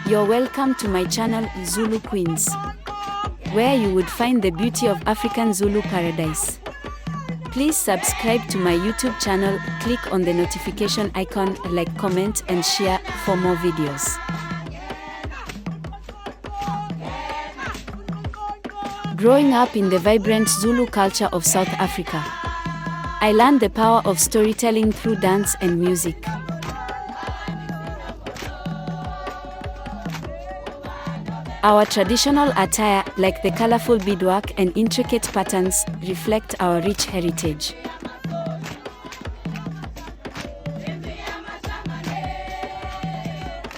You're welcome to my channel, Zulu Queens, where you would find the beauty of African Zulu paradise. Please subscribe to my YouTube channel, click on the notification icon, like, comment and share for more videos. Growing up in the vibrant Zulu culture of South Africa, I learned the power of storytelling through dance and music. Our traditional attire, like the colorful beadwork and intricate patterns, reflect our rich heritage.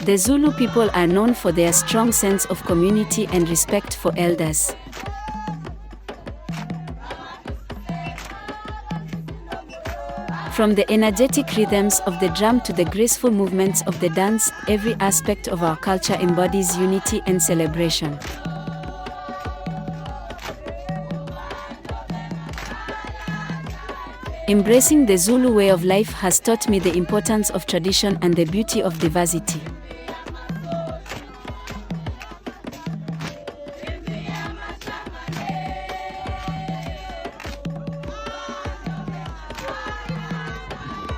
The Zulu people are known for their strong sense of community and respect for elders. From the energetic rhythms of the drum to the graceful movements of the dance, every aspect of our culture embodies unity and celebration. Embracing the Zulu way of life has taught me the importance of tradition and the beauty of diversity.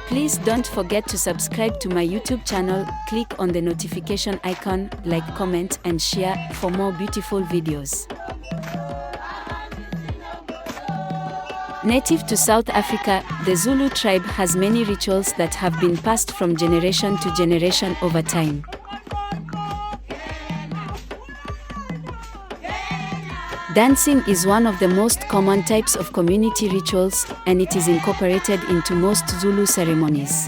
Please don't forget to subscribe to my YouTube channel, click on the notification icon, like, comment and share for more beautiful videos. Native to South Africa, the Zulu tribe has many rituals that have been passed from generation to generation over time. Dancing is one of the most common types of community rituals, and it is incorporated into most Zulu ceremonies.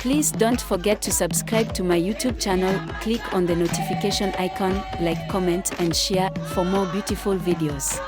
Please don't forget to subscribe to my YouTube channel, click on the notification icon, like, comment and share for more beautiful videos.